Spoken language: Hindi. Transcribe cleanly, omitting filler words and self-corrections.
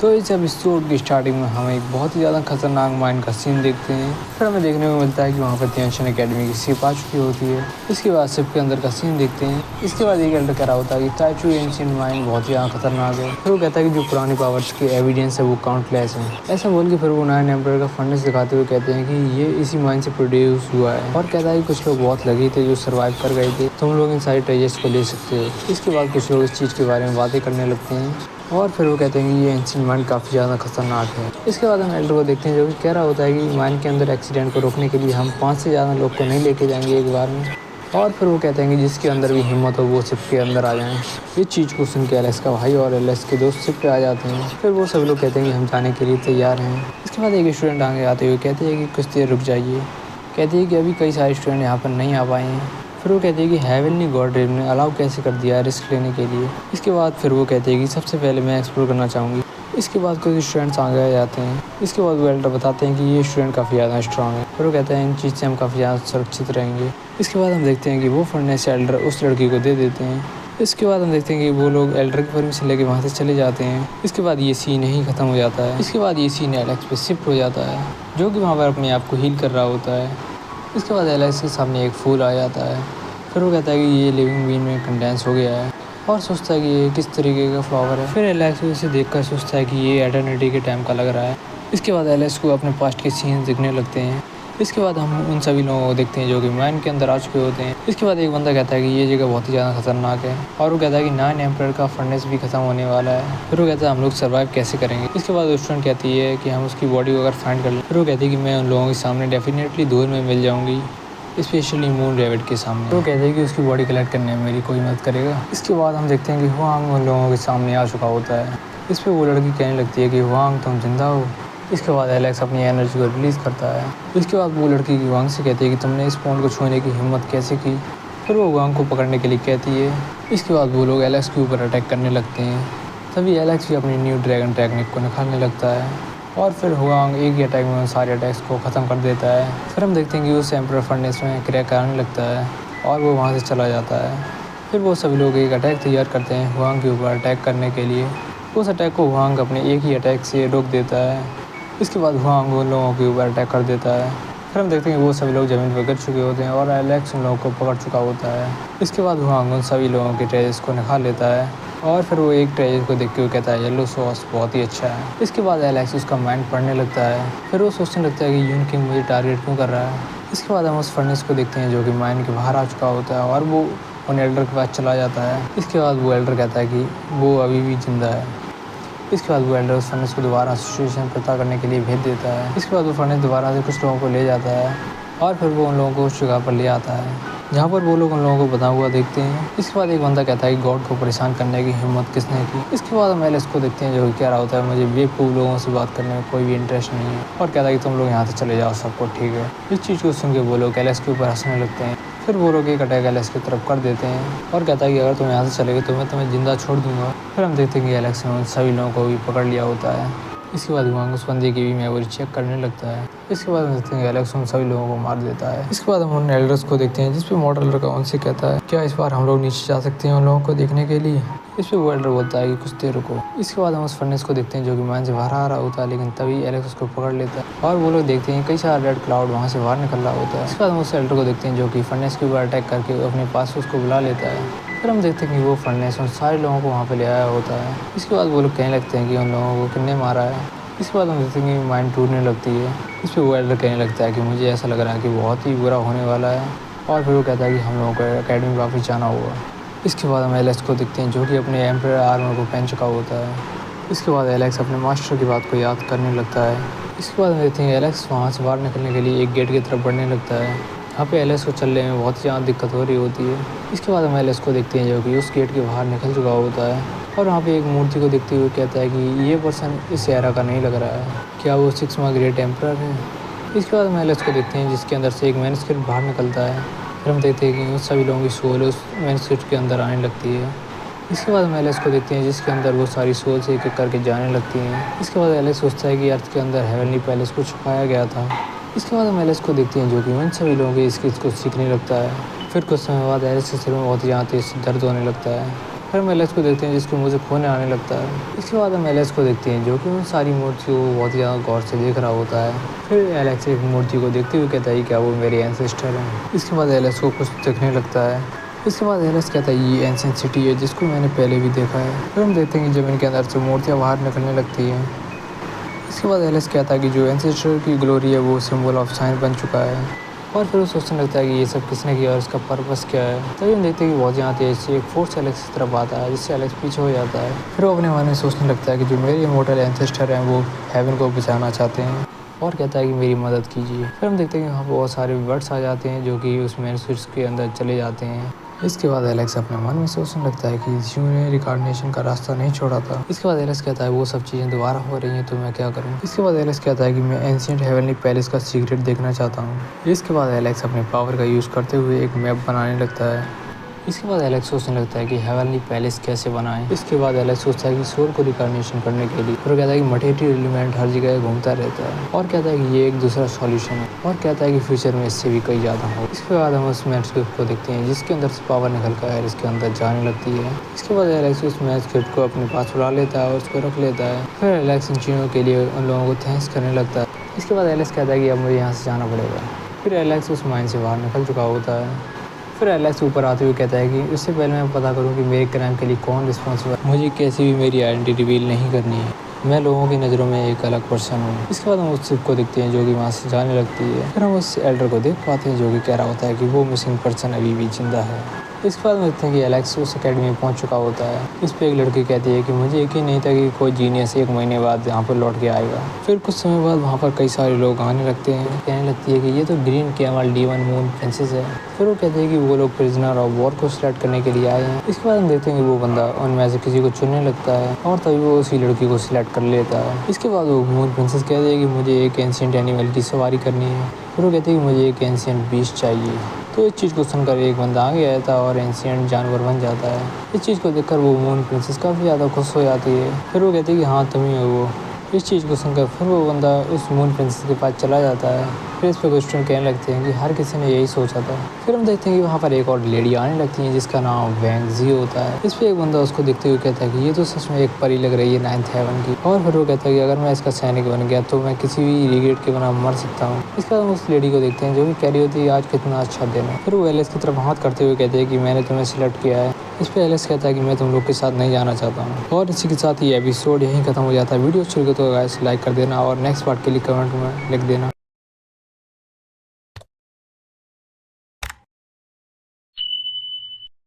तो इस एपिसोड की स्टार्टिंग में हम एक बहुत ही ज़्यादा खतरनाक माइंड का सीन देखते हैं। फिर हमें देखने को मिलता है कि वहाँ पर तियानशीन एकेडमी की शिप आ चुकी होती है। इसके बाद शिप के अंदर का सीन देखते हैं। इसके बाद एक एल्डर कह रहा होता है कि ताइचू एंशिएंट माइंड बहुत ही ज़्यादा खतरनाक है। फिर वो कहता है कि जो पुरानी पावर्स के एविडेंस है वो काउंटलेस है। ऐसा बोल के फिर वो नाइन एम्परर का फर्नेस दिखाते हुए कहते हैं कि ये इसी माइंड से प्रोड्यूस हुआ है, और कहता है कि कुछ लोग बहुत लगे थे जो सर्वाइव कर गए थे, तुम लोग इन सारी ट्रेजर्स को ले सकते हो। इसके बाद कुछ लोग इस चीज़ के बारे में बातें करने लगते हैं, और फिर वो कहते हैं कि ये एंशिएंट माइंड काफ़ी ज़्यादा खतरनाक है। इसके बाद हम एल्डर को देखते हैं जो कि कह रहा होता है कि माइंड के अंदर एक्सीडेंट को रोकने के लिए हम 5 से ज़्यादा लोग को नहीं लेके जाएंगे एक बार में। और फिर वो कहते हैं कि जिसके अंदर भी हिम्मत हो वो शिप के अंदर आ जाएं। इस चीज़ को सुन के एलेक्स का भाई और एलेक्स के दोस्त शिप पे आ जाते हैं। फिर वो सभी लोग कहते हैं कि हम जाने के लिए तैयार हैं। इसके बाद एक स्टूडेंट आगे आते हुए कहते हैं कि कुछ देर रुक जाइए। कहते हैं कि अभी कई सारे स्टूडेंट यहाँ पर नहीं आ पाए हैं। फिर वो कहते हैं कि हेवनली गॉड रेव ने अलाउ कैसे कर दिया है रिस्क लेने के लिए। इसके बाद फिर वो कहते हैं कि सबसे पहले मैं एक्सप्लोर करना चाहूँगी। इसके बाद कुछ स्टूडेंट्स आगे आ जाते हैं। इसके बाद वो एल्डर बताते हैं कि ये स्टूडेंट काफ़ी ज़्यादा स्ट्रॉन्ग है। फिर वो कहते हैं इन चीज़ से हम काफ़ी ज़्यादा सुरक्षित रहेंगे। इसके बाद हम देखते हैं कि वो फर्नेस एल्डर उस लड़की को दे देते हैं। इसके बाद हम देखते हैं कि वो लोग एल्डर की परमिशन लेके वहाँ से चले जाते हैं। इसके बाद ये सीन यहीं ख़त्म हो जाता है। इसके बाद ये सीन एलेक्स पे शिफ्ट हो जाता है, जो कि वहाँ पर अपने आप को हील कर रहा होता है। इसके बाद एलेक्स के सामने एक फूल आ जाता है। फिर वो कहता है कि ये लिविंग बीन में कंडेंस हो गया है, और सोचता है कि ये किस तरीके का फ्लावर है। फिर एलेक्स इसे देखकर सोचता है कि ये एटर्निटी के टाइम का लग रहा है। इसके बाद एलेक्स को अपने पास्ट के सीन्स दिखने लगते हैं। इसके बाद हम उन सभी लोगों को देखते हैं जो कि माइंड के अंदर आ चुके होते हैं। इसके बाद एक बंदा कहता है कि ये जगह बहुत ही ज़्यादा खतरनाक है, और वो कहता है कि नाइन एम्परर का फर्नेस भी खत्म होने वाला है। फिर वो कहता है हम लोग सर्वाइव कैसे करेंगे। इसके बाद स्टूडेंट कहती है कि हम उसकी बॉडी को अगर फाइंड कर लें। फिर वो कहती है कि मैं उन लोगों के सामने डेफिनेटली दूर में मिल जाऊँगी, स्पेशली मून रेविड के सामने। तो कहते हैं कि उसकी बॉडी कलेक्ट करने में मेरी कोई मदद करेगा। इसके बाद हम देखते हैं कि हुआंग उन लोगों के सामने आ चुका होता है। इस पर वो लड़की कहने लगती है कि हुआंग तुम जिंदा हो। इसके बाद एलेक्स अपनी एनर्जी को रिलीज़ करता है। इसके बाद वो लड़की हुआंग से कहती है कि तुमने इस पॉइंट को छूने की हिम्मत कैसे की। फिर वो हुआंग को पकड़ने के लिए कहती है। इसके बाद वो लोग एलेक्स के ऊपर अटैक करने लगते हैं। तभी एलेक्स भी अपनी न्यू ड्रैगन टेक्निक को निकालने लगता है, और फिर हुआंग एक ही अटैक में उन सारे अटैक्स को ख़त्म कर देता है। फिर हम देखते हैं कि उस एम्परर फर्नेस में क्रैक आने लगता है, और वो वहाँ से चला जाता है। फिर वो सभी लोग एक अटैक तैयार करते हैं हुआंग के ऊपर अटैक करने के लिए। उस अटैक को हुआंग अपने एक ही अटैक से रोक देता है। इसके बाद हुआंग उन लोगों के ऊपर अटैक कर देता है। फिर हम देखते हैं कि वो सभी लोग ज़मीन पर गिर चुके होते हैं, और एलेक्स उन लोगों को पकड़ चुका होता है। इसके बाद हुआंग उन सभी लोगों के ट्रेजर्स को निकाल लेता है, और फिर वो एक ट्रेजर को देख के वो कहता है येलो सॉस बहुत ही अच्छा है। इसके बाद एलेक्स उसका माइंड पढ़ने लगता है। फिर वो सोचने लगता है कि यून किंग मुझे टारगेट क्यों कर रहा है। इसके बाद हम उस फर्नेस को देखते हैं जो कि माइंड के बाहर आ चुका होता है, और वो उन एल्डर के पास चला जाता है। इसके बाद वो एल्डर कहता है कि वो अभी भी जिंदा है। इसके बाद वो एल्डर उस फर्नेस को दोबारा सिचुएशन पता करने के लिए भेज देता है। इसके बाद वो फर्नेस दोबारा से कुछ लोगों को ले जाता है, और फिर वो उन लोगों को उस जगह पर ले आता है जहाँ पर वो लोग उन लोगों को बना हुआ देखते हैं। इसके बाद एक बंदा कहता है कि गॉड को परेशान करने की हिम्मत किसने की। इसके बाद हम एलेक्स को देखते हैं जो कि कह रहा होता है मुझे बेवकूफ़ लोगों से बात करने में कोई भी इंटरेस्ट नहीं है, और कहता है कि तुम लोग यहाँ से चले जाओ, सबको ठीक है। इस चीज़ को सुन के वो लोग एलेक्स के ऊपर हंसने लगते हैं। फिर वो लोग एक अटैक एलेक्स की तरफ कर देते हैं, और कहता है कि अगर तुम यहाँ से चले गए तो मैं तुम्हें जिंदा छोड़ दूंगा। फिर हम देखते हैं कि एलेक्स ने उन सभी लोगों को भी पकड़ लिया होता है। इसके बाद हुआंग उस बंदे की भी मेमोरी चेक करने लगता है। इसके बाद हम देखते हैं कि एलेक्स उन सभी लोगों को मार देता है। इसके बाद हम उन एल्डर्स को देखते हैं, जिस पे मॉडल लड़का उनसे कहता है क्या इस बार हम लोग नीचे जा सकते हैं उन लोगों को देखने के लिए। इस पर वो एल्डर बोलता है कि कुछ देर रुको। इसके बाद हम उस फर्नेस को देखते हैं जो कि माइंड से बाहर आ रहा होता है, लेकिन तभी एलेक्स उसको पकड़ लेता है, और वो लोग देखते हैं कई सारे रेड क्लाउड वहाँ से बाहर निकल रहा होता है। इसके बाद हम उस एल्डर को देखते हैं जो कि फर्नेस के ऊपर अटैक करके अपने पास उसको बुला लेता है। फिर हम देखते हैं कि वो फर्नेस उन सारे लोगों को वहाँ पर ले आया होता है। इसके बाद वो लोग कहने लगते हैं कि उन लोगों को किसने मारा है। इसके बाद हम देखते हैं कि माइंड टूटने लगती है। इस पर वो एल्डर कहने लगता है कि मुझे ऐसा लग रहा है कि बहुत ही बुरा होने वाला है, और फिर वो कहता है कि हम लोगों को एकेडमी वापस जाना होगा। इसके बाद हम एलेक्स को देखते हैं जो कि अपने एम्परर आर्मर को पहन चुका होता है। इसके बाद एलेक्स अपने मास्टर की बात को याद करने लगता है। इसके बाद हम देखते हैं एलेक्स वहाँ से बाहर निकलने के लिए एक गेट की तरफ बढ़ने लगता है। यहाँ पे एलेक्स को चलने में बहुत ही ज़्यादा दिक्कत हो रही होती है। इसके बाद हम एलेक्स को देखते हैं जो कि उस गेट के बाहर निकल चुका होता है, और वहाँ पे एक मूर्ति को देखते हुए कहता है कि ये पर्सन इस एरा का नहीं लग रहा है, क्या वो 6वां ग्रेट एम्परर है। इसके बाद हम एलेक्स को देखते हैं जिसके अंदर से एक मैन्युस्क्रिप्ट बाहर निकलता है। फिर हम देखते हैं कि उस सभी लोगों की सोल उस मैन्युस्क्रिप्ट के अंदर आने लगती है। इसके बाद हम एलेक्स को देखते हैं जिसके अंदर वो सारी सोल से एक एक करके जाने लगती हैं। इसके बाद एलेक्स सोचता है कि अर्थ के अंदर हेवनली पैलेस को छुपाया गया था। इसके बाद हम एलेक्स को देखते हैं जो कि उन सभी लोगों के स्किल्स को सीखने लगता है। फिर कुछ समय बाद एलेक्स के सिर में बहुत ही ज़्यादा तेज दर्द होने लगता है। फिर हम एलेक्स को देखते हैं जिसके मुँह से खून आने लगता है। इसके बाद हम एलेक्स को देखते हैं जो कि उन सारी मूर्तियों को बहुत ही ज़्यादा गौर से देख रहा होता है। फिर एलेक्स एक मूर्ति को देखते हुए कहता है क्या वो मेरे एंसेस्टर हैं। इसके बाद एलेक्स को कुछ दिखने लगता है। इसके बाद एलेक्स कहता है ये एंशिएंट सिटी है जिसको मैंने पहले भी देखा है। फिर हम देखते हैं कि ज़मीन के अंदर से मूर्तियाँ बाहर निकलने लगती हैं। इसके बाद एलेक्स कहता है कि जो एंसेस्टर की ग्लोरी है वो सिंबल ऑफ साइन बन चुका है। और फिर वो सोचने लगता है कि ये सब किसने किया और इसका पर्पस क्या है। तभी हम देखते हैं कि बहुत यहाँ तेज से एक फोर्स एलेक्स की तरफ आता है जिससे एलेक्स पीछे हो जाता है। फिर वो अपने मन में सोचने लगता है कि जो मेरे इमॉर्टल एंसेस्टर हैं वो हेवन को बचाना चाहते हैं और कहता है कि मेरी मदद कीजिए। फिर हम देखते हैं कि वहाँ पर बहुत सारे बर्ड्स आ जाते हैं जो कि उस मैन्युस्क्रिप्ट के अंदर चले जाते हैं। इसके बाद एलेक्स अपने मन में सोचने लगता है कि जीव ने रिकार्डिनेशन का रास्ता नहीं छोड़ा था। इसके बाद एलेक्स कहता है वो सब चीज़ें दोबारा हो रही हैं तो मैं क्या करूं। इसके बाद एलेक्स कहता है कि मैं एंशिएंट हेवनली पैलेस का सीक्रेट देखना चाहता हूं। इसके बाद एलेक्स अपने पावर का यूज़ करते हुए एक मैप बनाने लगता है। इसके बाद एलेक्स सोचने लगता है कि हेवनली पैलेस कैसे बनाएं। इसके बाद एलेक्स सोचता है कि सोल को रिकार्डिनेशन करने के लिए और कहता है कि मटेरियल एलिमेंट हर जगह घूमता रहता है और कहता है कि ये एक दूसरा सॉल्यूशन है और कहता है कि फ्यूचर में इससे भी कई ज़्यादा हो। इसके बाद हम उस मैन्युस्क्रिप्ट को देखते हैं जिसके अंदर से पावर निकल कर इसके अंदर जाने लगती है। इसके बाद एलेक्स उस मैन्युस्क्रिप्ट को अपने पास उड़ा लेता है और उसको रख लेता है। फिर एलेक्स इन चीज़ों के लिए उन लोगों को थैंक्स करने लगता है। इसके बाद एलेक्स कहता है कि अब मुझे यहाँ से जाना पड़ेगा। फिर एलेक्स उस माइन से बाहर निकल चुका होता है। फिर एलेक्स ऊपर आते हुए कहता है कि उससे पहले मैं पता करूं कि मेरे क्राइम के लिए कौन रिस्पॉन्सिबल है। मुझे कैसी भी मेरी आइडेंटिटी रिवील नहीं करनी है। मैं लोगों की नज़रों में एक अलग पर्सन हूँ। इसके बाद हम उस शिप को देखते हैं जो कि वहाँ से जाने लगती है। फिर हम उस एल्डर को देख पाते हैं जो कि कह रहा होता है कि वो मिसिंग पर्सन अभी भी जिंदा है। इसके बाद हम देखते हैं कि एलेक्स उस अकेडमी में पहुंच चुका होता है। इस पर एक लड़की कहती है कि मुझे यकीन नहीं था कि कोई जीनियस 1 महीने बाद यहाँ पर लौट के आएगा। फिर कुछ समय बाद वहाँ पर कई सारे लोग आने लगते हैं। कहने लगती है कि ये तो green camel D1 moon princess है। फिर वो कहते हैं कि वो लोग प्रिजनर ऑफ वॉर को सिलेक्ट करने के लिए आए हैं। इसके बाद हम देखते हैं कि वो बंदा उनमें से किसी को चुनने लगता है और तभी वो उसी लड़की को सिलेक्ट कर लेता है। इसके बाद वो मून प्रिंसेस कहती है कि मुझे एक एंशिएंट एनिमल की सवारी करनी है। फिर वो कहते हैं कि मुझे एक एंशिएंट बीस्ट चाहिए। तो इस चीज़ को सुनकर एक बंदा आगे आया था और एंशिएंट जानवर बन जाता है। इस चीज़ को देखकर वो मून प्रिंसेस काफ़ी ज़्यादा खुश हो जाती है। फिर वो कहती है कि हाँ तुम ही हो वो। इस चीज़ को सुनकर फिर वो बंदा उस मून प्रिंसेस के पास चला जाता है। फिर इस पर कुछ स्टूडेंट कहने लगते हैं कि हर किसी ने यही सोचा था। फिर हम देखते हैं कि वहाँ पर एक और लेडी आने लगती है जिसका नाम वैंग जी होता है। इस पर एक बंदा उसको देखते हुए कहता है कि ये तो सच में एक परी लग रही है 9th हेवन की। और फिर वो कहता है कि अगर मैं इसका सैनिक बन गया तो मैं किसी भी रिग्रेट के बिना मर सकता हूँ। इसके बाद हम उस लेडी को देखते हैं जो कि कह रही होती है आज कितना अच्छा दिन है। फिर वो एलेक्स की तरफ हाथ करते हुए कहते हैं कि मैंने तुम्हें सिलेक्ट किया है। इस पर एलेक्स कहता है कि मैं तुम लोग के साथ नहीं जाना चाहता हूँ। और इसी के साथ ये एपिसोड यहीं खत्म हो जाता है। वीडियो अच्छी लगे तो गाइस लाइक कर देना और नेक्स्ट पार्ट के लिए कमेंट में लिख देना।